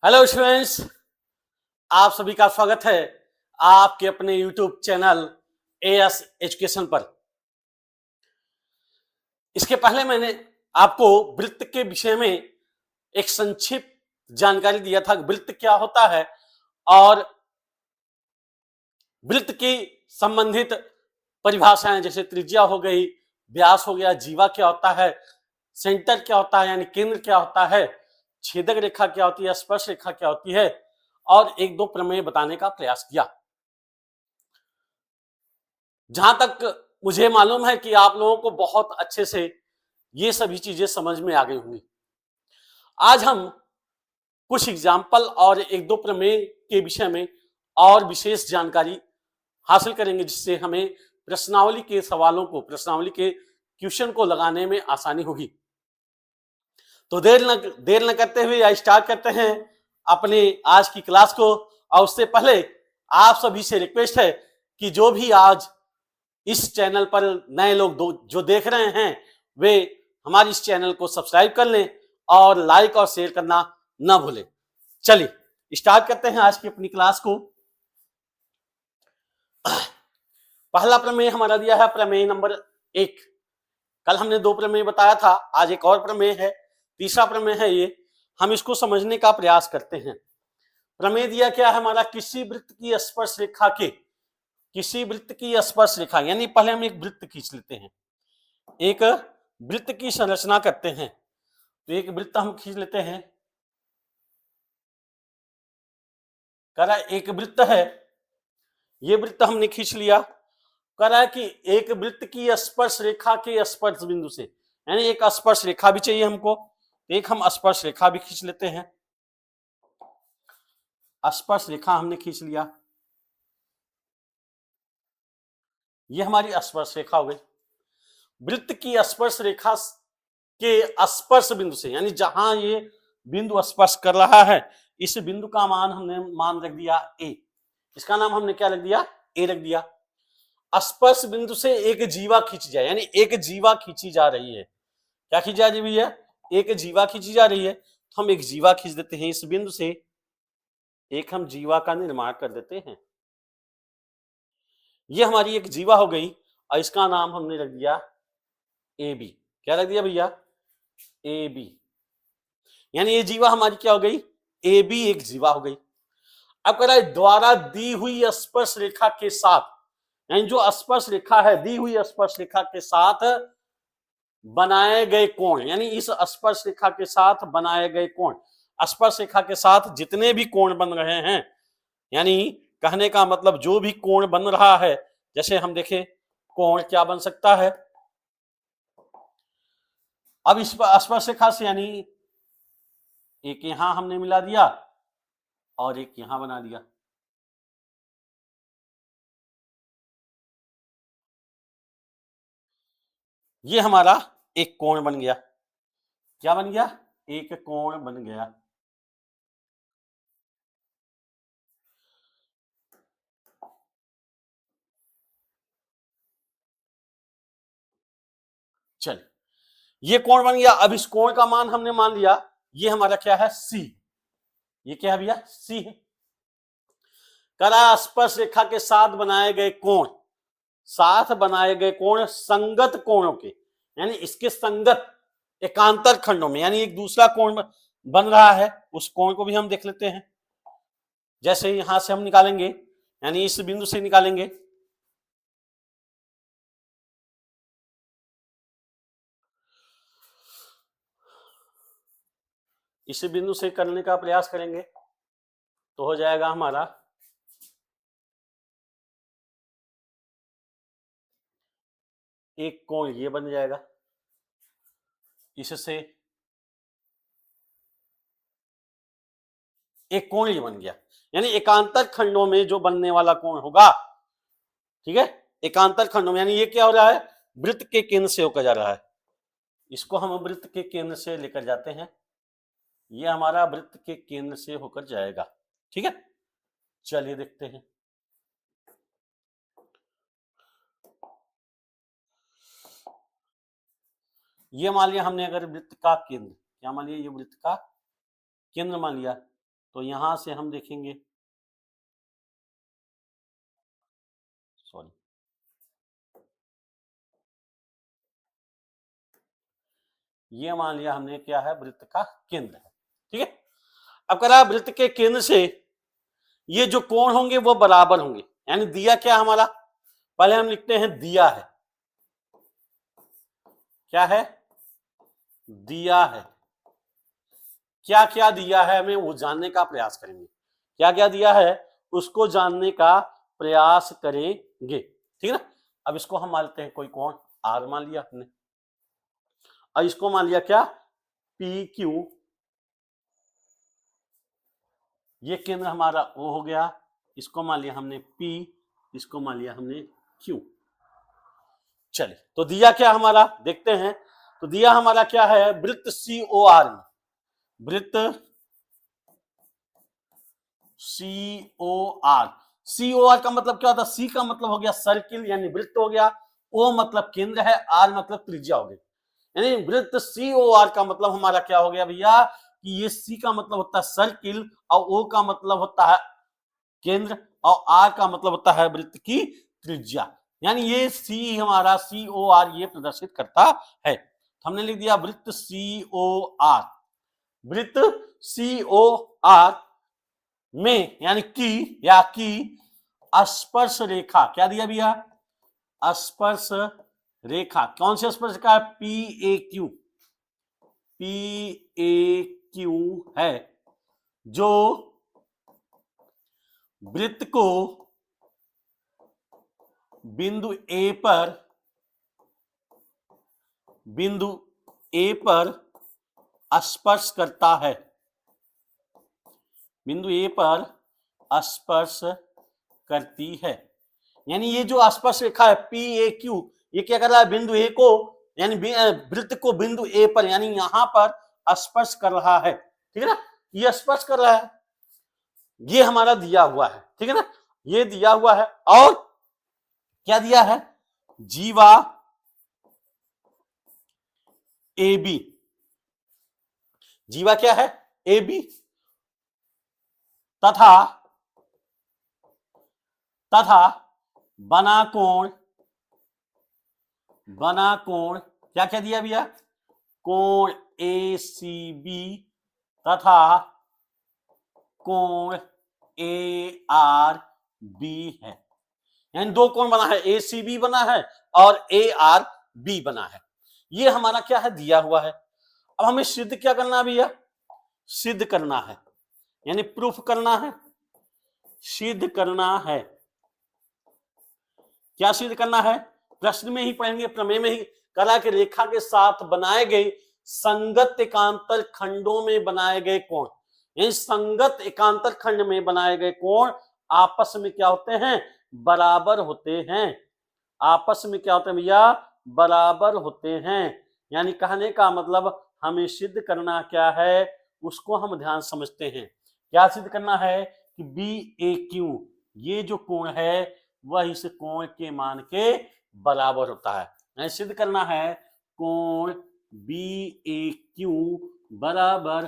Hello students, आप सभी का स्वागत है आपके अपने YouTube चैनल एएस एजुकेशन पर। इसके पहले मैंने आपको वृत्त के विषय में एक संक्षिप्त जानकारी दिया था। वृत्त क्या होता है और वृत्त की संबंधित परिभाषाएं जैसे त्रिज्या हो गई, व्यास हो गया, जीवा क्या होता है, सेंटर क्या होता है यानी केंद्र क्या होता है, छेदक रेखा क्या होती है, स्पर्श रेखा क्या होती है, और एक दो प्रमेय बताने का प्रयास किया। जहां तक मुझे मालूम है कि आप लोगों को बहुत अच्छे से ये सभी चीजें समझ में आ गई होंगी। आज हम कुछ एग्जाम्पल और एक दो प्रमेय के विषय में और विशेष जानकारी हासिल करेंगे, जिससे हमें प्रश्नावली के सवालों को, प्रश्नावली के क्वेश्चन को लगाने में आसानी होगी। तो देर न करते हुए स्टार्ट करते हैं अपने आज की क्लास को। और उससे पहले आप सभी से रिक्वेस्ट है कि जो भी आज इस चैनल पर नए लोग जो देख रहे हैं वे हमारे इस चैनल को सब्सक्राइब कर लें और लाइक और शेयर करना ना भूलें। चलिए स्टार्ट करते हैं आज की अपनी क्लास को। पहला प्रमेय हमारा दिया है प्रमेय नंबर 1। कल हमने दो प्रमेय बताया था, आज एक और प्रमेय है, तीसरा प्रमेय है ये। हम इसको समझने का प्रयास करते हैं। प्रमेय दिया क्या है हमारा, किसी वृत्त की स्पर्श रेखा के, किसी वृत्त की स्पर्श रेखा, यानी पहले हम एक वृत्त खींच लेते हैं, एक वृत्त की संरचना करते हैं। तो एक वृत्त हम खींच लेते हैं, कह रहा है एक वृत्त है, ये वृत्त हमने खींच लिया। कह रहा है कि एक वृत्त की स्पर्श रेखा के स्पर्श बिंदु से, यानी एक स्पर्श रेखा भी चाहिए हमको, एक हम स्पर्श रेखा भी खींच लेते हैं। स्पर्श रेखा हमने खींच लिया, ये हमारी स्पर्श रेखा हो गई। वृत्त की स्पर्श रेखा के स्पर्श बिंदु से, यानी जहां ये बिंदु स्पर्श कर रहा है, इस बिंदु का हमने मान रख दिया ए। इसका नाम हमने क्या रख दिया, ए रख दिया। स्पर्श बिंदु से एक जीवा खींची जाए, यानी एक जीवा खींची जा रही है। क्या खींची जा रही है, एक जीवा खींची जा रही है। तो हम एक जीवा खींच देते हैं, इस बिंदु से एक हम जीवा का निर्माण कर देते हैं। ये हमारी एक जीवा हो गई और इसका नाम हमने रख दिया ए बी। क्या रख दिया भैया, ए बी। यानी ये जीवा हमारी क्या हो गई, ए बी एक जीवा हो गई। अब कह रहा है द्वारा दी हुई स्पर्श रेखा के साथ, यानी जो स्पर्श रेखा है दी हुई स्पर्श रेखा के साथ बनाए गए कोण, यानी इस स्पर्श रेखा के साथ बनाए गए कोण, स्पर्श रेखा के साथ जितने भी कोण बन रहे हैं, यानी कहने का मतलब जो भी कोण बन रहा है, जैसे हम देखें कोण क्या बन सकता है। अब इस स्पर्श रेखा से, यानी एक यहां हमने मिला दिया और एक यहां बना दिया, ये हमारा एक कोण बन गया। क्या बन गया, एक कोण बन गया। चल, ये कोण बन गया। अब इस कोण का मान हमने मान लिया, ये हमारा क्या है, सी। ये क्या है भैया, सी है। करा स्पर्श रेखा के साथ बनाए गए कोण, साथ बनाए गए कोण संगत कोणों के, यानी इसके संगत एकांतर खंडों में, यानी एक दूसरा कोण बन रहा है, उस कोण को भी हम देख लेते हैं। जैसे यहां से हम निकालेंगे, यानी इस बिंदु से निकालेंगे, इस बिंदु से करने का प्रयास करेंगे तो हो जाएगा हमारा एक कोण, ये बन जाएगा। इससे एक कोण ये बन गया, यानी एकांतर खंडों में जो बनने वाला कोण होगा, ठीक है, एकांतर खंडों में, यानी ये क्या हो रहा है, वृत्त के केंद्र से होकर जा रहा है। इसको हम वृत्त के केंद्र से लेकर जाते हैं, ये हमारा वृत्त के केंद्र से होकर जाएगा। ठीक है, चलिए देखते हैं। ये मान लिया हमने, अगर वृत्त का केंद्र, क्या मान लिया, ये वृत्त का केंद्र मान लिया। तो यहां से हम देखेंगे, सॉरी, ये मान लिया हमने क्या है, वृत्त का केंद्र है। ठीक है, अब कह रहा है वृत्त के केंद्र से ये जो कोण होंगे वो बराबर होंगे, यानी दिया क्या हमारा, पहले हम लिखते हैं दिया है, क्या है, दिया है। क्या क्या दिया है हमें वो जानने का प्रयास करेंगे, क्या क्या दिया है उसको जानने का प्रयास करेंगे। ठीक है ना, अब इसको हम मान लेते हैं कोई कोण आर मान लिया हमने, और इसको मान लिया क्या, पी क्यू, ये केंद्र हमारा ओ हो गया, इसको मान लिया हमने पी, इसको मान लिया हमने क्यू। चलिए, तो दिया क्या हमारा देखते हैं, तो दिया हमारा क्या है, वृत्त सी ओ आर में, वृत्त सी ओ आर, सी ओ आर का मतलब क्या होता है, सी का मतलब हो गया सर्किल यानी वृत्त हो गया, ओ मतलब केंद्र है, आर मतलब त्रिज्या हो गई, यानी वृत्त सी ओ आर का मतलब हमारा क्या हो गया भैया, कि ये सी का मतलब होता है सर्किल, और ओ का मतलब होता है केंद्र, और आर का मतलब होता है वृत्त की त्रिज्या, यानी ये सी हमारा सी ओ आर ये प्रदर्शित करता है। हमने लिख दिया वृत्त सी ओ आर, वृत्त सी ओ आर में यानी की या की स्पर्श रेखा, क्या दिया भैया, स्पर्श रेखा, कौन सी स्पर्श रेखा है, P A Q, P A Q है, जो वृत्त को बिंदु ए पर, बिंदु ए पर स्पर्श करता है, बिंदु ए पर स्पर्श करती है, यानी ये जो स्पर्श रेखा है पी ए क्यू, ये क्या कर रहा है, बिंदु ए को यानी वृत्त को बिंदु ए पर यानी यहां पर स्पर्श कर रहा है। ठीक है ना, ये स्पर्श कर रहा है, ये हमारा दिया हुआ है। ठीक है ना, ये दिया हुआ है, और क्या दिया है, जीवा ए बी, जीवा क्या है, ए बी, तथा तथा बना कोण, बना कोण क्या क्या दिया भैया, कोण ए सी बी तथा कोण ए आर बी है, यानी दो कोण बना है, ए सी बी बना है और ए आर बी बना है, ये हमारा क्या है, दिया हुआ है। अब हमें सिद्ध क्या करना है भैया, सिद्ध करना है, यानी प्रूफ करना है, सिद्ध करना है, क्या सिद्ध करना है, प्रश्न में ही पढ़ेंगे, प्रमेय में ही कला के रेखा के साथ बनाए गए संगत एकांतर खंडों में बनाए गए कोण, यानी संगत एकांतर खंड में बनाए गए कोण आपस में क्या होते हैं, बराबर होते हैं, आपस में क्या होते हैं भैया, बराबर होते हैं, यानी कहने का मतलब हमें सिद्ध करना क्या है उसको हम ध्यान समझते हैं, क्या सिद्ध करना है कि बी ए क्यू ये जो कोण है वह इस कोण के मान के बराबर होता है, यानी सिद्ध करना है कोण बी ए क्यू बराबर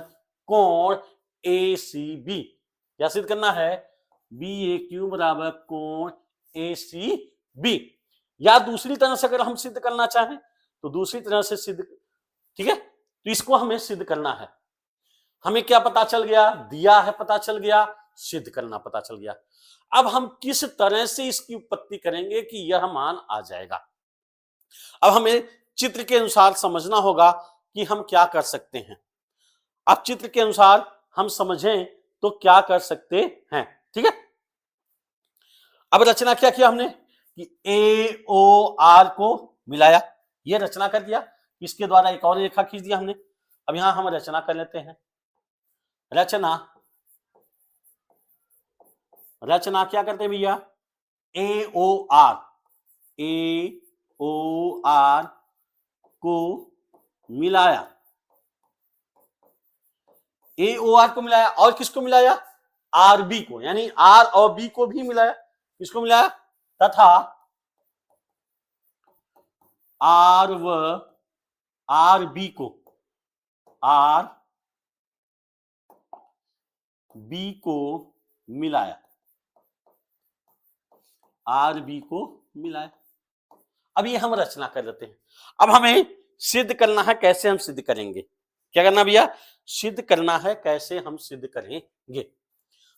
कोण ए सी बी, क्या सिद्ध करना है, बी ए क्यू बराबर कोण ए सी बी, या दूसरी तरह से अगर हम सिद्ध करना चाहें तो दूसरी तरह से सिद्ध, ठीक है, तो इसको हमें सिद्ध करना है, हमें क्या पता चल गया, दिया है पता चल गया, सिद्ध करना पता चल गया, अब हम किस तरह से इसकी उत्पत्ति करेंगे कि यह मान आ जाएगा, अब हमें चित्र के अनुसार समझना होगा कि हम क्या कर सकते हैं, अब चित्र के अनुसार हम समझें तो क्या कर सकते हैं। ठीक है, अब रचना क्या किया हमने कि ए ओ आर को मिलाया, यह रचना कर दिया, इसके द्वारा एक और रेखा खींच दिया हमने, अब यहां हम रचना कर लेते हैं, रचना, रचना क्या करते हैं भैया, ए ओ आर, ए ओ आर को मिलाया, ए ओ आर को मिलाया और किसको मिलाया, आर बी को, यानी आर और बी को भी मिलाया, किसको मिलाया, तथा आर व आर बी को, आर बी को मिलाया, आर बी को मिलाया। अब ये हम रचना कर लेते हैं। अब हमें सिद्ध करना है, कैसे हम सिद्ध करेंगे? क्या करना भैया? सिद्ध करना है, कैसे हम सिद्ध करेंगे?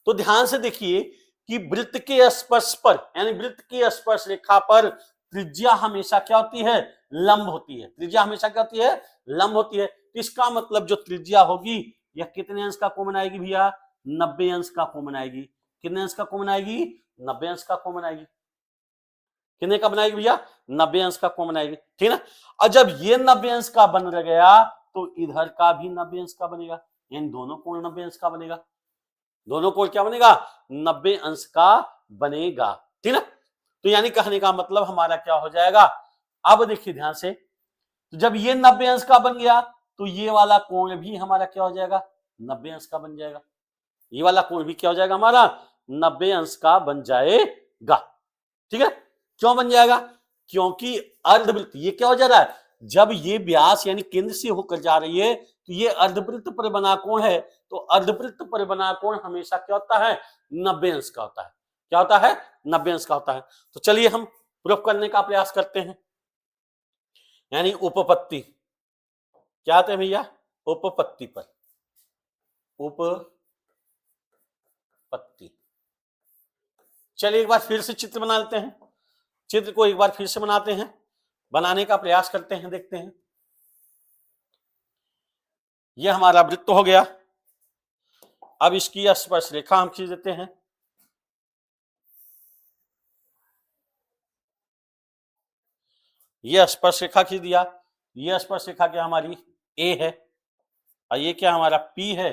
तो ध्यान से देखिए कि वृत्त के स्पर्श पर, यानी वृत्त की स्पर्श रेखा पर त्रिज्या हमेशा क्या होती है? लंब होती है। त्रिज्या हमेशा क्या होती है? लंब होती है। तो इसका मतलब जो त्रिज्या होगी यह कितने अंश का कॉमन आएगी भैया? 90 अंश का कॉमन आएगी। कितने अंश का कॉमन आएगी? 90 अंश का कॉमन आएगी। कितने का बनाएगी भैया? 90 अंश का कॉमन आएगी, ठीक है ना? और जब ये 90 अंश का बन गया तो इधर का भी 90 अंश का बनेगा, यानी दोनों कोण 90 अंश का बनेगा। दोनों कोण क्या बनेगा? 90 अंश का बनेगा, ठीक ना? तो यानी कहने का मतलब हमारा क्या हो जाएगा? अब देखिए ध्यान से, तो जब ये 90 अंश का बन गया तो ये वाला कोण भी हमारा क्या हो जाएगा? 90 अंश का बन जाएगा। ये वाला कोण भी क्या हो जाएगा हमारा? 90 अंश का बन जाएगा, ठीक है? क्यों बन जाएगा? क्योंकि अर्धवृत्त ये क्या हो जा रहा है? जब ये व्यास यानी केंद्र से होकर जा रही है तो ये अर्धवृत्त पर बना कोण है, तो अर्धवृत्त पर बना कोण हमेशा क्या होता है? 90 अंश का होता है। क्या होता है? 90 अंश का होता है। तो चलिए हम प्रूफ करने का प्रयास करते हैं, यानी उपपत्ति। क्या आते हैं भैया? उपपत्ति पर, उपपत्ति। चलिए एक बार फिर से चित्र बना लेते हैं। चित्र को एक बार फिर से बनाते हैं, बनाने का प्रयास करते हैं, देखते हैं। यह हमारा वृत्त हो गया। अब इसकी स्पर्श रेखा हम खींच देते हैं। यह स्पर्श रेखा खींच दिया। यह स्पर्श रेखा क्या हमारी? ए है, और ये क्या हमारा? पी है।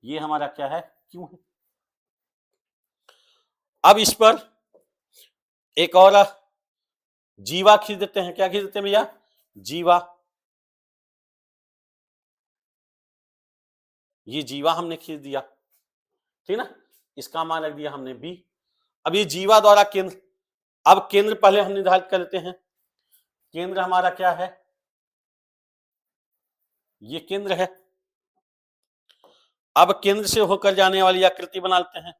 ये हमारा क्या है? क्यू है। अब इस पर एक और जीवा खींच देते हैं। क्या खींच देते हैं भैया? जीवा। ये जीवा हमने खींच दिया, ठीक ना? इसका मान रख दिया हमने बी। अब ये जीवा द्वारा केंद्र, अब केंद्र पहले हम निर्धारित कर लेते हैं। केंद्र हमारा क्या है? ये केंद्र है। अब केंद्र से होकर जाने वाली आकृति बना लेते हैं।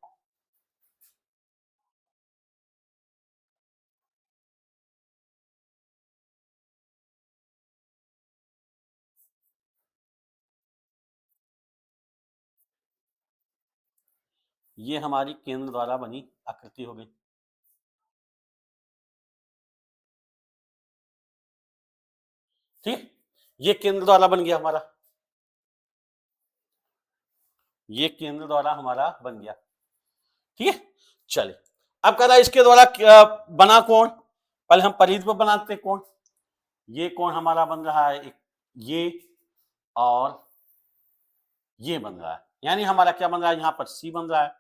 ये हमारी केंद्र द्वारा बनी आकृति हो गई, ठीक। ये केंद्र द्वारा बन गया हमारा, ये केंद्र द्वारा हमारा बन गया, ठीक है। चलिए अब कह रहा है इसके द्वारा बना कोण, पहले हम परिधि पर बनाते कोण। ये कोण हमारा बन रहा है एक, ये और ये बन रहा है, यानी हमारा क्या बन रहा है? यहां पर सी बन रहा है।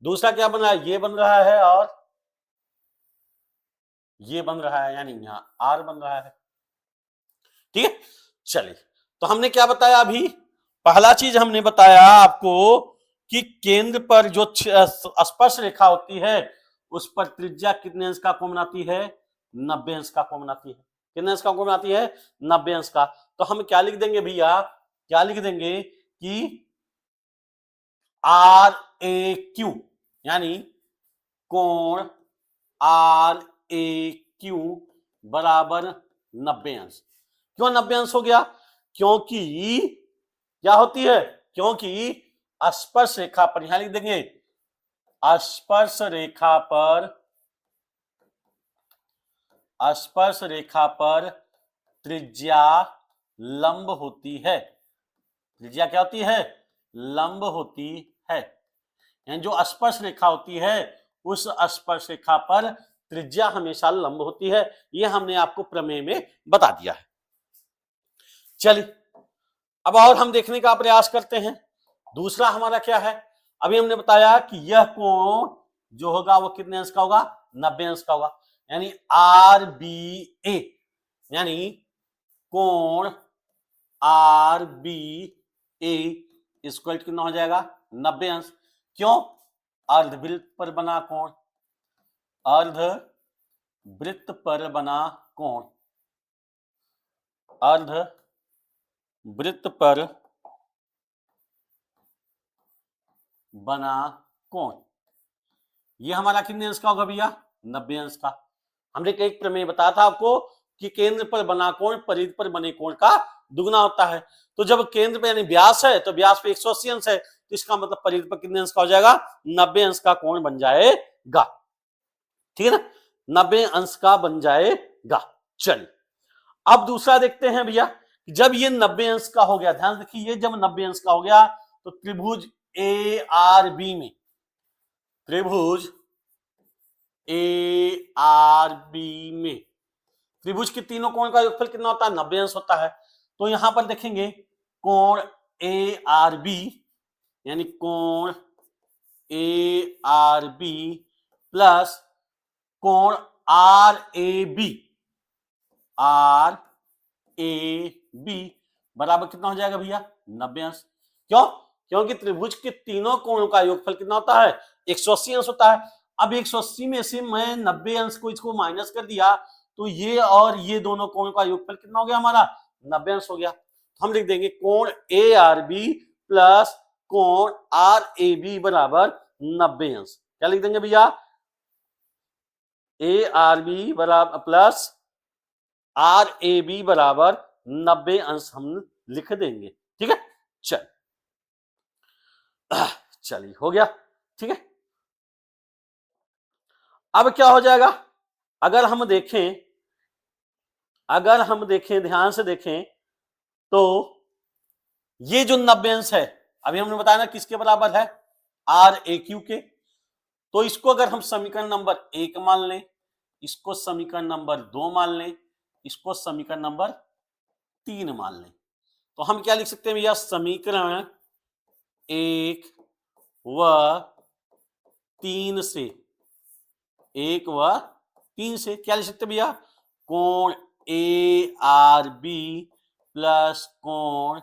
दूसरा क्या बन रहा है? ये बन रहा है और ये बन रहा है, यानी यहां आर बन रहा है, ठीक है। चलिए तो हमने क्या बताया अभी? पहला चीज हमने बताया आपको कि केंद्र पर जो स्पर्श रेखा होती है उस पर त्रिज्या कितने अंश का कोण बनाती है? 90 अंश का कोण बनाती है। कितने अंश का कोण बनाती है? 90 अंश का। तो हम क्या लिख देंगे भैया? क्या लिख देंगे कि आर ए क्यू, यानी कोण आर ए क्यू बराबर 90 अंश। क्यों 90 अंश हो गया? क्योंकि क्या होती है? क्योंकि स्पर्श रेखा पर, यहां लिख देंगे स्पर्श रेखा पर, स्पर्श रेखा पर त्रिज्या लंब होती है। त्रिज्या क्या होती है? लंब होती है, यानी जो स्पर्श रेखा होती है उस स्पर्श रेखा पर त्रिज्या हमेशा लंब होती है। यह हमने आपको प्रमेय में बता दिया है। चलिए अब और हम देखने का प्रयास करते हैं। दूसरा हमारा क्या है? अभी हमने बताया कि यह कोण जो होगा वो कितने अंश का होगा? 90 अंश का होगा, यानी आर बी ए, यानी कोण आर बी ए इक्वल कितना हो जाएगा? 90 अंश। क्यों? अर्धवृत्त पर बना कोण, अर्धवृत्त पर बना कोण, अर्धवृत्त पर बना कोण, ये हमारा कितने अंश का होगा भैया? 90 अंश का। हमने एक प्रमेय बताया था आपको कि केंद्र पर बना कोण परिधि पर बने कोण का दुगना होता है। तो जब केंद्र पे यानी व्यास है तो व्यास पे 180 अंश है, तो इसका मतलब परिधि पर कितने अंश का हो जाएगा? 90 अंश का कोण बन जाएगा। ठीक है ना, 90 अंश का बन जाएगा। चलिए अब दूसरा देखते हैं भैया, जब ये 90 अंश का हो गया, ध्यान रखिए, जब 90 अंश का हो गया तो त्रिभुज ए आर बी में, त्रिभुज ए आर बी में त्रिभुज के तीनों कोण का योगफल कितना होता है? 90 अंश होता है। तो यहां पर देखेंगे कोण ए आर बी, यानी कोण ए आर बी प्लस कोण R A B, R A B बराबर कितना हो जाएगा भैया? 90 अंश। क्यों? क्योंकि त्रिभुज के तीनों कोणों का योगफल कितना होता है? 180 अंश होता है। अब 180 में से मैं 90 अंश को इसको माइनस कर दिया तो ये और ये दोनों कोणों का योगफल कितना हो गया हमारा? 90 अंश हो गया। तो हम लिख देंगे कोण ए आर बी प्लस कोण आर ए बी बराबर 90 अंश। क्या लिख देंगे भैया? ए आर बी बराबर प्लस आर ए बी बराबर 90 अंश हम लिख देंगे। ठीक है, चलिए हो गया। ठीक है, अब क्या हो जाएगा? अगर हम देखें ध्यान से देखें तो ये जो 90 अंश है, अभी हमने बताया ना किसके बराबर है? आर ए क्यू के। तो इसको अगर हम समीकरण नंबर 1 मान लें, इसको समीकरण नंबर 2 मान लें, इसको समीकरण नंबर 3 मान लें, तो हम क्या लिख सकते हैं भैया? समीकरण 1 व 3 से, 1 व 3 से क्या लिख सकते हैं भैया? कोण ए आर बी प्लस कोण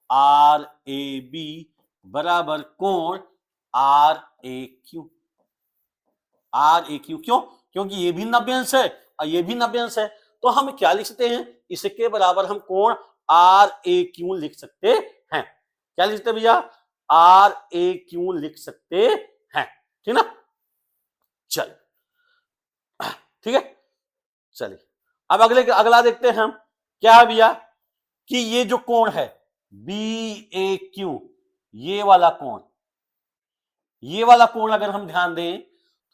आर ए बी बराबर कोण R A Q. R A Q क्यों? क्योंकि ये भी 90 अंश है और ये भी 90 अंश है, तो हम क्या लिख सकते हैं? इसके बराबर हम कोण आर ए क्यू लिख सकते हैं। क्या लिख सकते हैं भैया? आर ए क्यू लिख सकते हैं। ठीक ना, चल ठीक है, चलिए अब अगला देखते हैं हम। क्या है भैया कि ये जो कोण है बी ए क्यू, ये वाला कोण अगर हम ध्यान दें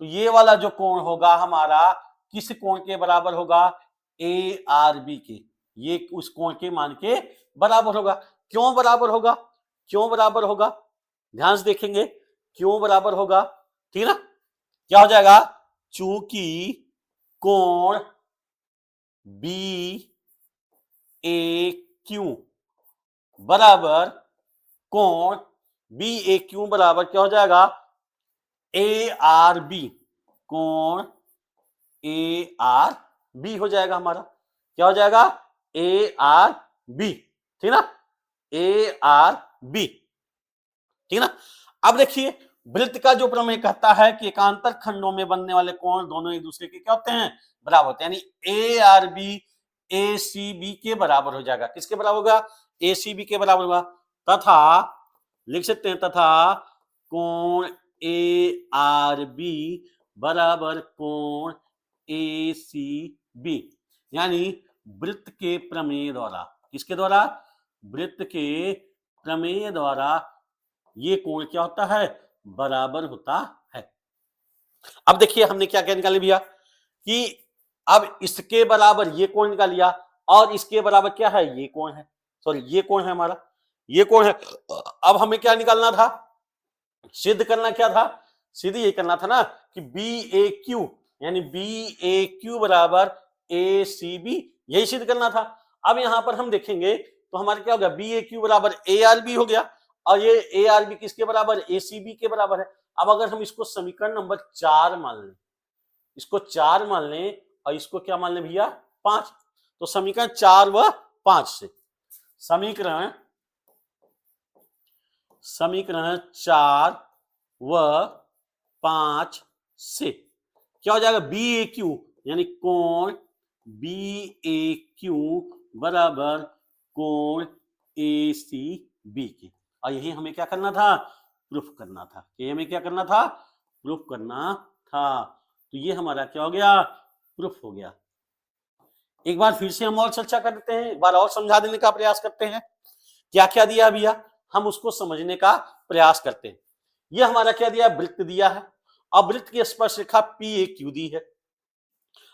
तो ये वाला जो कोण होगा हमारा किस कोण के बराबर होगा? ए आर बी के। ये उस कोण के मान के बराबर होगा। क्यों बराबर होगा? ध्यान से देखेंगे क्यों बराबर होगा। ठीक है ना, क्या हो जाएगा? चूंकि कोण बी ए क्यू बराबर कोण बी ए क्यू बराबर क्या हो जाएगा? ए आर बी, कोण ए आर बी हो जाएगा हमारा। क्या हो जाएगा? A R B. ठीक ना, ए आर बी। ठीक ना, अब देखिए वृत्त का जो प्रमेय कहता है कि एकांतर खंडों में बनने वाले कोण दोनों एक दूसरे के क्या होते हैं? बराबर होते हैं। यानी A R B A C B के बराबर हो जाएगा। किसके बराबर होगा? ए सी बी के बराबर होगा। तथा लिख सकते हैं तथा कोण ए आर बी बराबर कोण ए सी बी, यानी वृत्त के प्रमेय द्वारा, किसके द्वारा? वृत्त के प्रमेय द्वारा ये कोण क्या होता है? बराबर होता है। अब देखिए हमने क्या क्या निकाले भैया कि अब इसके बराबर ये कोण निकाल लिया और इसके बराबर क्या है? ये कोण है, सॉरी ये कोण है हमारा, ये कोण है। अब हमें क्या निकालना था? सिद्ध करना क्या था? सिद्ध ये करना था ना कि बी ए क्यू, यानी बी ए क्यू बराबर ए सी बी, यही सिद्ध करना था। अब यहां पर हम देखेंगे तो हमारा क्या हो गया? बी ए क्यू बराबर ए आर बी हो गया और ये ए आर बी किसके बराबर? ए सी बी के बराबर है। अब अगर हम इसको समीकरण नंबर 4 मान लें, इसको 4 मान लें और इसको क्या मान लें भैया? 5, तो समीकरण 4 व 5 से समीकरण 4 व 5 से क्या हो जाएगा? बी ए क्यू यानी कोण बी ए क्यू बराबर कोण ए सी बी के। और यही हमें क्या करना था? प्रूफ करना था, कि हमें क्या करना था, प्रूफ करना था। तो ये हमारा क्या हो गया, प्रूफ हो गया। एक बार फिर से हम और चर्चा करते हैं, एक बार और समझा देने का प्रयास करते हैं। क्या क्या दिया भैया, हम उसको समझने का प्रयास करते हैं। ये हमारा क्या दिया, वृत्त दिया है, अब वृत्त की स्पर्श रेखा पी ए क्यू दी है,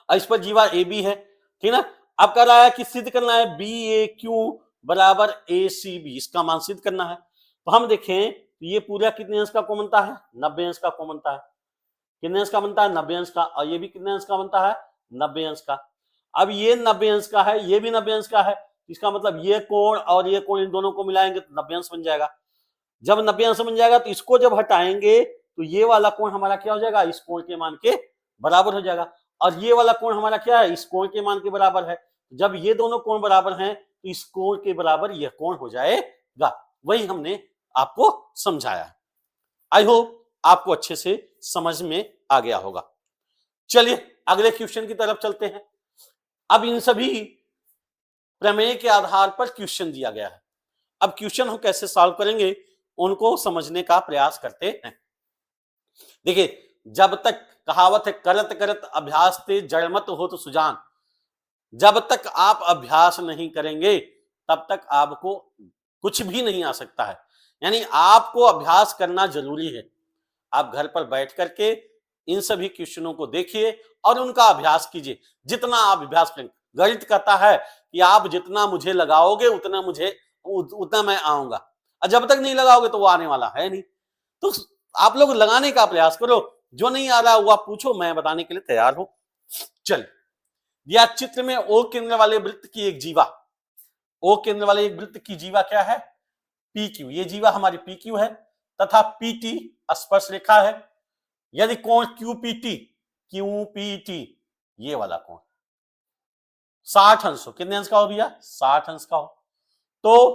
और इस पर जीवा ए बी है, ठीक ना। अब कह रहा है कि सिद्ध करना है बी ए क्यू बराबर ए सी बी, इसका मान सिद्ध करना है। तो हम देखें तो ये पूरा कितने अंश का कौन बनता है, 90 अंश का कौन बनता है, कितने अंश का बनता है, 90 अंश का, और ये भी कितने अंश का बनता है, 90 अंश का। अब ये 90 अंश का है, ये भी 90 अंश का है, इसका मतलब ये कोण और ये कोण इन दोनों को मिलाएंगे तो 90 अंश बन जाएगा। जब 90 अंश बन जाएगा तो इसको जब हटाएंगे तो ये वाला कोण हमारा क्या हो जाएगा, इस कोण के मान के बराबर हो जाएगा, और ये वाला कोण हमारा क्या है, इस कोण के मान के बराबर है। जब ये दोनों कोण बराबर हैं तो इस कोण के बराबर यह कोण हो जाएगा। वही हमने आपको समझाया। आई होप आपको अच्छे से समझ में आ गया होगा। चलिए अगले क्वेश्चन की तरफ चलते हैं। अब इन सभी प्रमेय के आधार पर क्वेश्चन दिया गया है। अब क्वेश्चन हम कैसे सॉल्व करेंगे उनको समझने का प्रयास करते हैं। देखिए, जब तक कहावत है, करत करत अभ्यास ते जड़मत हो तो सुजान, जब तक आप अभ्यास नहीं करेंगे तब तक आपको कुछ भी नहीं आ सकता है। यानी आपको अभ्यास करना जरूरी है। आप घर पर बैठ करके इन सभी क्वेश्चनों को देखिए और उनका अभ्यास कीजिए। जितना आप अभ्यास करेंगे, गणित कहता है कि आप जितना मुझे लगाओगे उतना मैं आऊंगा, और जब तक नहीं लगाओगे तो वो आने वाला है नहीं। तो आप लोग लगाने का प्रयास करो, जो नहीं आ रहा वो आप पूछो, मैं बताने के लिए तैयार हूं। चल, या चित्र में ओ केंद्र वाले वृत्त की एक जीवा, ओ केंद्र वाले एक वृत्त की जीवा क्या है, पी क्यू, ये जीवा हमारी पी क्यू है, तथा पीटी स्पर्श रेखा है। यदि कोण क्यूपीटी, क्यूपीटी ये वाला कोण 60 अंश हो, कितने अंश का हो भैया, 60 अंश का हो, तो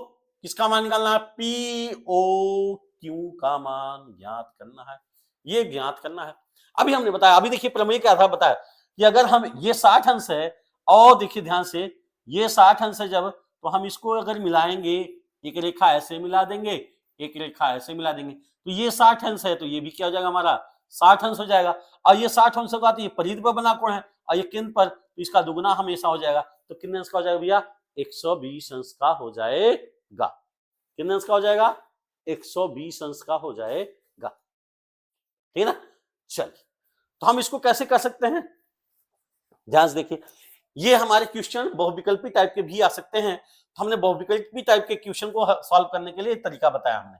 किसका मान निकालना है, पी ओ क्यू का मान ज्ञात करना है। ये ज्ञात करना है। अभी हमने बताया, अभी देखिए प्रमेय के आधार बताया कि अगर हम ये 60 अंश है, और देखिए ध्यान से ये 60 अंश है जब, तो हम इसको अगर मिलाएंगे, एक रेखा ऐसे मिला देंगे, एक रेखा ऐसे मिला देंगे, तो ये 60 अंश है, तो ये भी क्या हो जाएगा हमारा 60 अंश हो जाएगा। और ये 60 अंश का, तो ये परिधि पर बना कोण है और ये केंद्र पर, तो इसका दुगुना हमेशा हो जाएगा। तो कितने अंश का हो जाएगा भैया, 120 अंश का हो जाएगा। कितने अंश का हो जाएगा, 120 अंश का हो जाएगा, ठीक है ना। चलिए, तो हम इसको कैसे कर सकते हैं, ध्यान से देखिए। ये हमारे क्वेश्चन बहुविकल्पी टाइप के भी आ सकते हैं। तो हमने बहुविकल्पी टाइप के क्वेश्चन को सॉल्व करने के लिए एक तरीका बताया हमने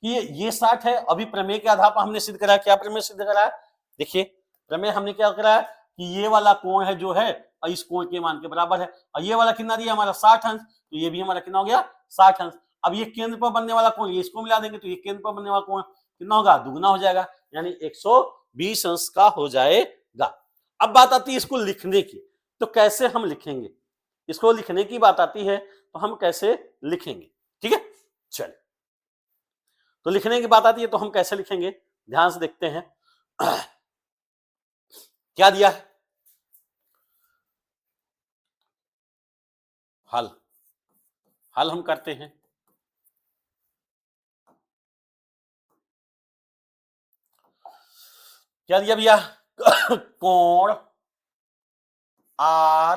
कि ये 60 है। अभी प्रमेय के आधार पर हमने सिद्ध करा, क्या प्रमेय सिद्ध करा है, देखिए प्रमेय हमने क्या करा है कि ये वाला कोण है जो है और इस कोण के मान के बराबर है, और ये वाला कितना दिया हमारा 60 अंश, तो ये भी हमारा कितना हो गया 60 अंश। अब ये केंद्र पर बनने वाला कोण, ये इसको मिला देंगे तो ये केंद्र पर बनने वाला कोण कितना होगा, दुगुना हो जाएगा, यानी 120 अंश का हो जाएगा। अब बात आती है इसको लिखने की, तो कैसे हम लिखेंगे, इसको लिखने की बात आती है तो हम कैसे लिखेंगे, ठीक है। चलिए, तो लिखने की बात आती है तो हम कैसे लिखेंगे, ध्यान से देखते हैं। क्या दिया है, हल, हल हम करते हैं। क्या दिया भैया, कोण आर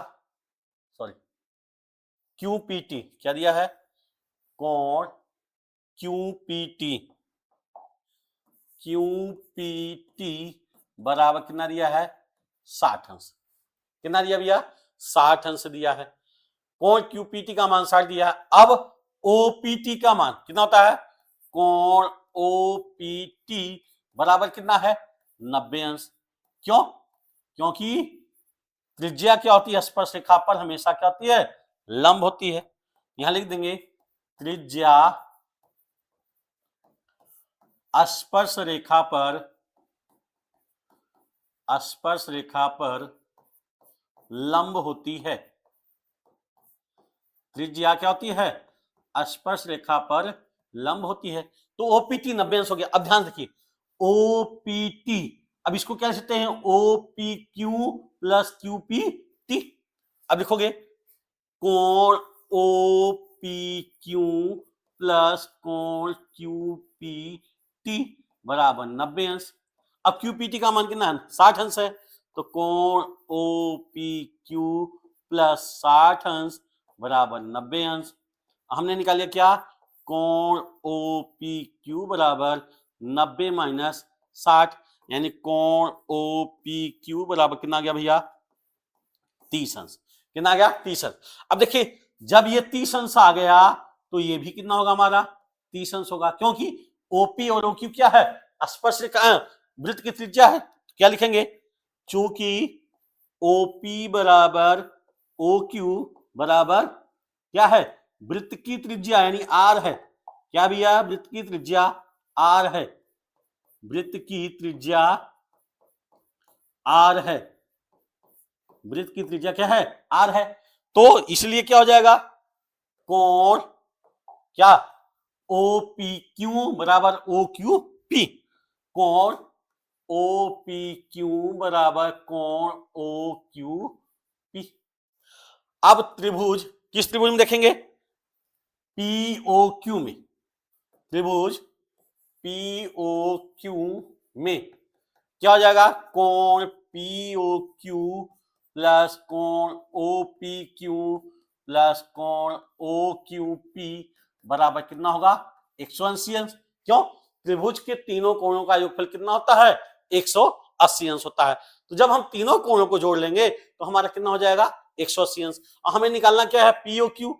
सॉरी क्यूपीटी, क्या दिया है, कोण क्यूपीटी, क्यूपीटी बराबर कितना दिया है, 60 अंश। कितना दिया भैया, 60 अंश दिया है। कोण क्यूपीटी का मान 60 दिया है। अब ओपीटी का मान कितना होता है, कोण ओपीटी बराबर कितना है, 90 अंश। क्यों, क्योंकि त्रिज्या क्या होती है, स्पर्श रेखा पर हमेशा क्या होती है, लंब होती है। यहां लिख देंगे त्रिज्या स्पर्श रेखा पर, स्पर्श रेखा पर लंब होती है। त्रिज्या क्या होती है, स्पर्श रेखा पर लंब होती है। तो ओपीटी 90 अंश हो गया। अब ध्यान रखिए, ओपीटी, अब इसको क्या लिखते हैं, ओपीक्यू प्लस क्यूपीटी। अब लिखोगे कोण ओपीक्यू प्लस कोण क्यूपीटी टी बराबर 90 अंश। अब क्यूपीटी का मान कितना है? 60 अंश है, तो कोण ओ पी क्यू प्लस 60 अंश बराबर 90 अंश। हमने निकाल लिया क्या? कोण ओ पी क्यू बराबर 90 माइनस 60, यानी कोण ओ पी क्यू बराबर कितना आ गया भैया? 30 अंश। कितना आ गया? 30 अंश। अब देखिए, जब ये 30 अंश आ गया तो ये भी कितना होगा हमारा? 30 अंश होगा, क्योंकि ओपी और ओक्यू क्या है? स्पर्शरेखा, वृत्त की त्रिज्या है। क्या लिखेंगे? चूंकि ओपी बराबर ओक्यू बराबर क्या है? वृत्त की त्रिज्या, यानी आर है। क्या भैया? वृत्त की त्रिज्या आर है। वृत्त की त्रिज्या आर है। वृत्त की त्रिज्या क्या है? आर है। तो इसलिए क्या हो जाएगा? कोण क्या? ओ पी क्यू बराबर ओ क्यू पी। कोण ओ पी क्यू बराबर कोण ओ क्यू पी। अब त्रिभुज, किस त्रिभुज में देखेंगे? पीओ क्यू में। त्रिभुज पीओ क्यू में क्या हो जाएगा? कोण पीओ क्यू प्लस कोण ओ पी क्यू प्लस कोण ओ क्यू पी बराबर कितना होगा? 180 अंश। क्यों? त्रिभुज के तीनों कोणों का योगफल कितना होता है? 180 अंश होता है। तो जब हम तीनों कोणों को जोड़ लेंगे तो हमारा कितना हो जाएगा? 180 अंश। और हमें निकालना क्या है? PO Q.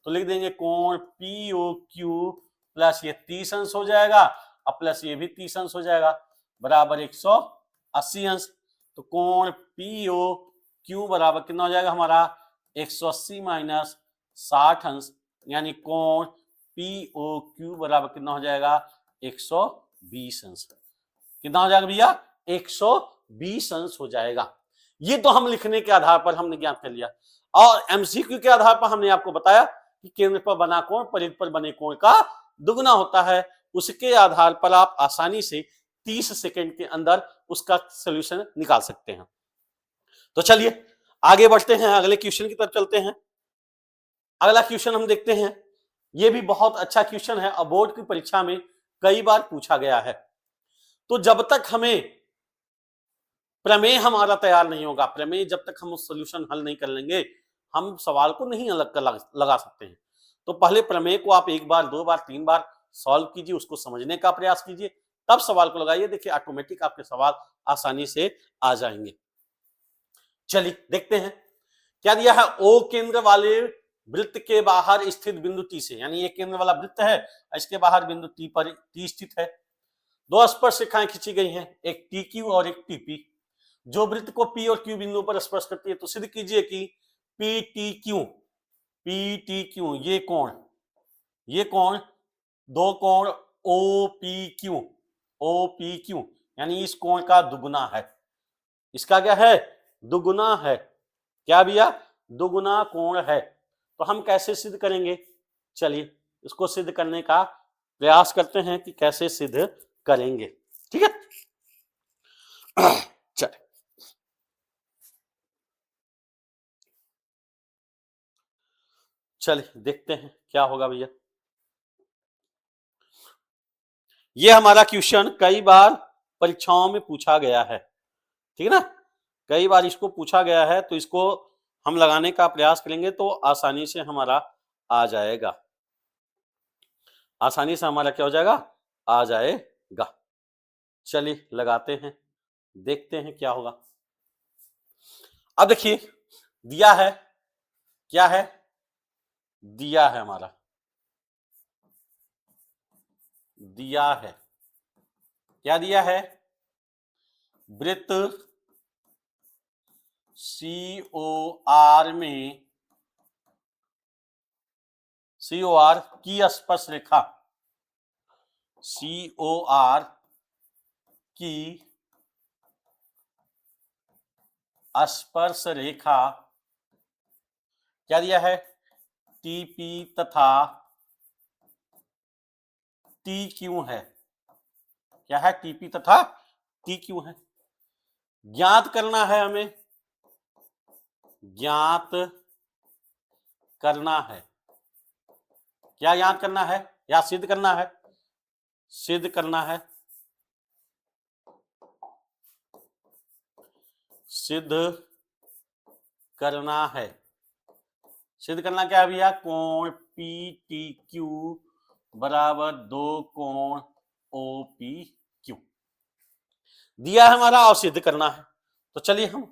तो लिख देंगे कोण पीओ क्यू प्लस ये 30 अंश हो जाएगा और प्लस ये भी 30 अंश हो जाएगा बराबर 180 अंश। तो कोण पीओ क्यू बराबर कितना हो जाएगा हमारा? 180 माइनस 60 अंश, यानी कोण पीओ क्यू बराबर कितना हो जाएगा? 120 अंश। कितना हो जाएगा भैया? 120 अंश हो जाएगा। ये तो हम लिखने के आधार पर हमने ज्ञात कर लिया, और एमसीक्यू के आधार पर हमने आपको बताया कि केंद्र पर बना कोण परिधि पर बने कोण का दुगना होता है। उसके आधार पर आप आसानी से 30 सेकंड के अंदर उसका सॉल्यूशन निकाल सकते हैं। तो चलिए आगे बढ़ते हैं, अगले क्वेश्चन की तरफ चलते हैं। अगला क्वेश्चन हम देखते हैं। यह भी बहुत अच्छा क्वेश्चन है और बोर्ड की परीक्षा में कई बार पूछा गया है। तो जब तक हमें प्रमेय हमारा तैयार नहीं होगा, प्रमेय जब तक हम उस सॉल्यूशन हल नहीं कर लेंगे, हम सवाल को नहीं अलग लगा सकते हैं। तो पहले प्रमेय को आप एक बार, दो बार, तीन बार सॉल्व कीजिए, उसको समझने का प्रयास कीजिए, तब सवाल को लगाइए। देखिए ऑटोमेटिक आपके सवाल आसानी से आ जाएंगे। चलिए देखते हैं क्या दिया है। ओ केंद्र वाले वृत्त के बाहर स्थित बिंदु टी से, यानी ये केंद्र वाला वृत्त है, इसके बाहर बिंदु टी पर टी स्थित है। दो स्पर्श रेखाएं खींची गई हैं, एक टी क्यू और एक टीपी, जो वृत्त को पी और क्यू बिंदु पर स्पर्श करती है। तो सिद्ध कीजिए कि पी टी क्यू ये कोण दो कोण ओ पी क्यू यानी इस कोण का दुगुना है। इसका क्या है? दुगुना है। क्या भैया? दुगुना कोण है। तो हम कैसे सिद्ध करेंगे? चलिए इसको सिद्ध करने का प्रयास करते हैं कि कैसे सिद्ध करेंगे। ठीक है, चलिए चलिए देखते हैं क्या होगा भैया। ये हमारा क्वेश्चन कई बार परीक्षाओं में पूछा गया है, ठीक है ना, कई बार इसको पूछा गया है। तो इसको हम लगाने का प्रयास करेंगे तो आसानी से हमारा आ जाएगा, आसानी से हमारा क्या हो जाएगा? आ जाएगा। चलिए लगाते हैं, देखते हैं क्या होगा। अब देखिए दिया है, क्या है? दिया है हमारा, दिया है, क्या दिया है? वृत्त COR में COR की स्पर्श रेखा, COR की स्पर्श रेखा क्या दिया है? TP तथा TQ है। क्या है? TP तथा TQ है। ज्ञात करना है हमें, ज्ञात करना है। क्या ज्ञात करना है या सिद्ध करना है? सिद्ध करना है। सिद्ध करना है। सिद्ध करना क्या है भैया? कोण पी टी क्यू बराबर 2 कोण ओ पी क्यू दिया है हमारा और सिद्ध करना है। तो चलिए हम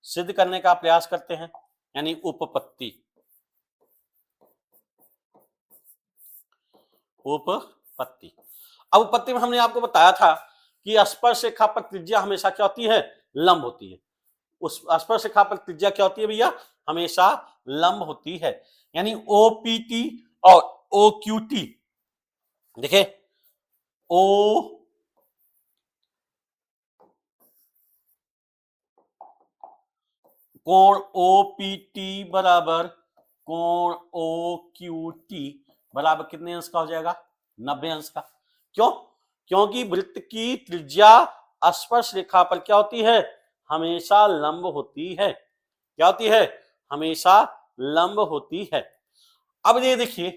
सिद्ध करने का प्रयास करते हैं, यानी उपपत्ति। उपपत्ति, अब उपपत्ति में हमने आपको बताया था कि स्पर्श रेखा पर त्रिज्या हमेशा क्या होती है? लंब होती है। उस स्पर्श रेखा पर त्रिज्या क्या होती है भैया? हमेशा लंब होती है। यानी ओपीटी और ओक्यूटी, देखिए ओ कोण ओपीटी बराबर कोण ओक्यूटी बराबर कितने अंश का हो जाएगा? 90 अंश का। क्यों? क्योंकि वृत्त की त्रिज्या स्पर्श रेखा पर क्या होती है? हमेशा लंब होती है। क्या होती है? हमेशा लंब होती है। अब ये देखिए,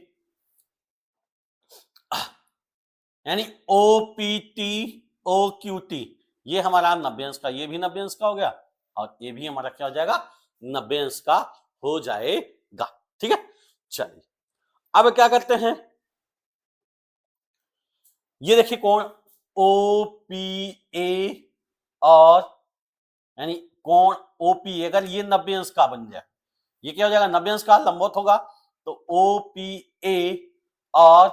यानी ओपीटी ओक्यूटी ये हमारा 90 अंश का, ये भी 90 अंश का हो गया और ये भी हमारा क्या हो जाएगा? 90 अंश का हो जाएगा। ठीक है, चलिए अब क्या करते हैं, ये देखिए कोण ओपीए और यानी कोण ओपी अगर ये 90 अंश का बन जाए, ये क्या हो जाएगा? 90 अंश का लंबवत होगा। तो ओपीए और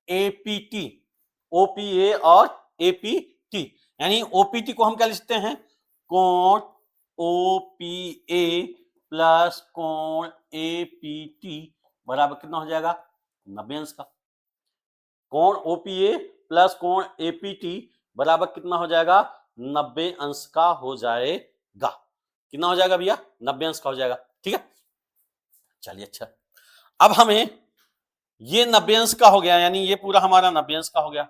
एपीटी, ओपीए और एपीटी, यानी ओपीटी को हम क्या लिखते हैं? कोण ओपीए प्लस कोण एपीटी बराबर कितना हो जाएगा? 90 अंश का। कोण ओपीए प्लस कोण एपीटी बराबर कितना हो जाएगा? 90 अंश का हो जाएगा। कितना हो जाएगा भैया? 90 अंश का हो जाएगा। ठीक है, चलिए अच्छा, अब हमें ये 90 अंश का हो गया, यानी ये पूरा हमारा 90 अंश का हो गया।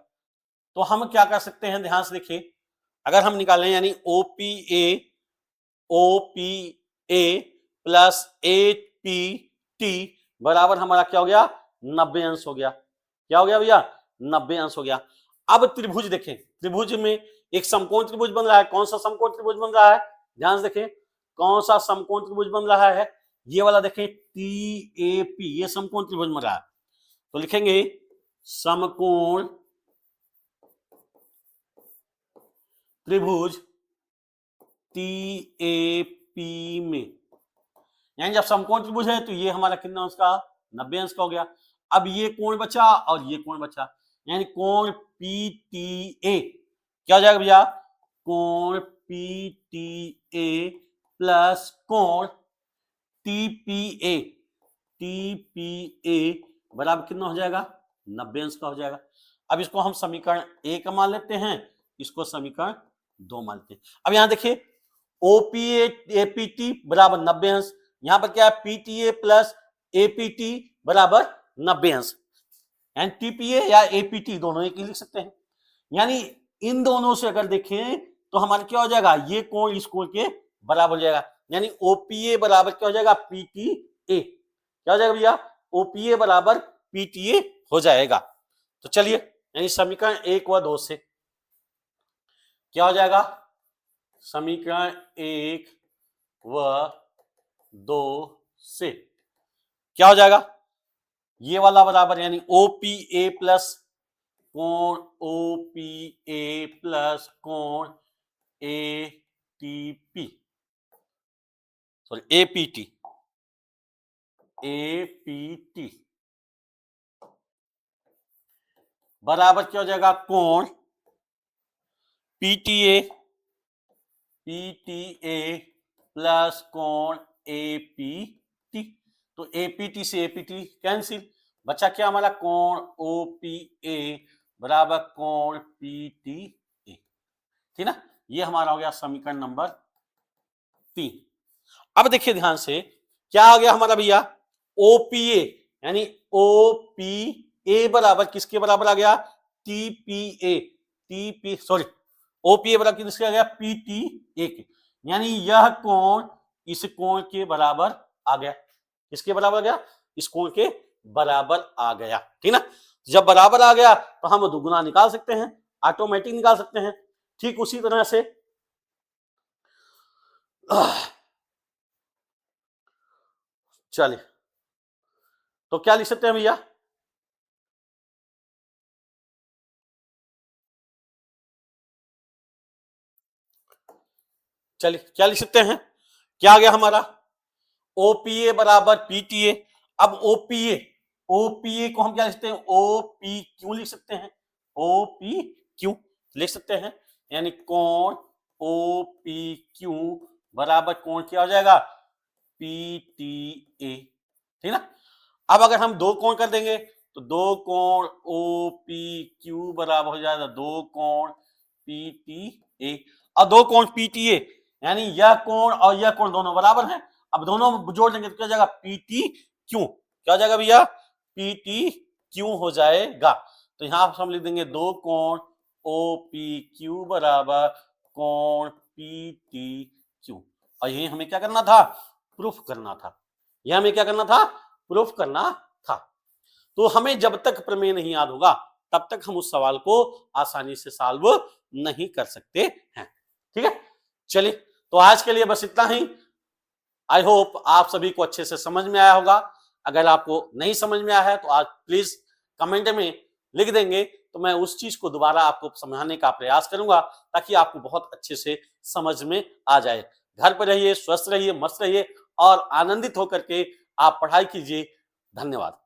तो हम क्या कर सकते हैं? ध्यान से देखिए, अगर हम निकालें यानी ओपीए प्लस एपीटी बराबर हमारा क्या हो गया? 90 अंश हो गया। क्या हो गया भैया? 90 अंश हो गया। अब त्रिभुज देखें, त्रिभुज में एक समकोण त्रिभुज बन रहा है। कौन सा समकोण त्रिभुज बन रहा है? ध्यान से देखें, कौन सा समकोण त्रिभुज बन रहा है? ये वाला देखें, टीएपी, ये समकोण त्रिभुज बन रहा है। तो लिखेंगे समकोण त्रिभुज टीएपी में, यानी जब समकोण त्रिभुज है तो ये हमारा कितना अंश का? 90 अंश का हो गया। अब ये कोण बचा और ये कोण बचा, यानी कोण पीटीए क्या हो जाएगा भैया? कोण पीटीए प्लस कोण टीपीए, टीपीए बराबर कितना हो जाएगा? 90 अंश का हो जाएगा। अब इसको हम समीकरण 1 मान लेते हैं, इसको समीकरण 2 मान लेते हैं। अब यहां देखिए, ओपीए एपीटी बराबर 90 अंश, यहां पर क्या है? पीटीए प्लस एपीटी बराबर 90 अंश, एंड टीपीए या एपीटी दोनों एक ही लिख सकते हैं। यानी इन दोनों से अगर देखें तो हमारा क्या हो जाएगा? ये कोण इस कोण के बराबर हो जाएगा, यानी ओपीए बराबर क्या हो जाएगा? पीटीए। क्या हो जाएगा भैया? ओपीए बराबर पीटीए हो जाएगा। तो चलिए, यानी समीकरण 1 व 2 से क्या हो जाएगा? समीकरण 1 व 2 से क्या हो जाएगा? ये वाला बराबर, यानी ओपीए प्लस कोण ओपीए प्लस कोण एटीपी, सॉरी एपीटी, एपीटी बराबर क्या हो जाएगा? कोण पीटीए, पीटीए प्लस कोण एपीटी। तो एपीटी से एपीटी कैंसिल, बचा क्या हमारा? कोण ओपीए बराबर कोण पीटीए। ठीक ना, ये हमारा हो गया समीकरण नंबर 3। अब देखिए ध्यान से, क्या आ गया हमारा भैया? ओपीए, यानी ओपीए बराबर किसके बराबर आ गया? टीपीए, टीपी सॉरी ओपीए बराबर किसके आ गया? पीटीए के, यानी यह कोण इस कोण के बराबर आ गया। किसके बराबर आ गया? इस कोण के बराबर आ गया। ठीक ना, जब बराबर आ गया तो हम दुगुना निकाल सकते हैं, ऑटोमेटिक निकाल सकते हैं। ठीक उसी तरह से चलिए, तो क्या लिख सकते हैं भैया? चलिए, क्या लिख सकते हैं? क्या आ गया हमारा? ओपीए बराबर पीटीए। अब ओपीए, ओपीए को हम क्या लिख सकते हैं? ओपी क्यू लिख सकते हैं। ओपी क्यू लिख सकते हैं, यानी कोण ओपी क्यू बराबर कोण क्या हो जाएगा? पीटीए। ठीक ना? अब अगर हम दो कोण कर देंगे तो दो कोण ओपी क्यू बराबर हो जाएगा दो कोण पीटीए। और दो कोण पीटीए यानी यह कोण और यह कोण दोनों बराबर हैं। अब दोनों जोड़ देंगे तो क्या हो जाएगा? PT Q. क्या हो जाएगा भैया? पीटी क्यू हो जाएगा। तो यहां हम लिख देंगे दो कोण ओपी क्यू बराबर कोण पीटी क्यू। और ये हमें क्या करना था? प्रूफ करना था। यह हमें क्या करना था? प्रूफ करना था। तो हमें जब तक प्रमेय नहीं याद होगा तब तक हम उस सवाल को आसानी से सॉल्व नहीं कर सकते हैं। ठीक है, चलिए, तो आज के लिए बस इतना ही। आई होप आप सभी को अच्छे से समझ में आया होगा। अगर आपको नहीं समझ में आया है तो आज प्लीज कमेंट में लिख देंगे, तो मैं उस चीज को दोबारा आपको समझाने का प्रयास करूंगा ताकि आपको बहुत अच्छे से समझ में आ जाए। घर पर रहिए, स्वस्थ रहिए, मस्त रहिए और आनंदित होकर के आप पढ़ाई कीजिए। धन्यवाद।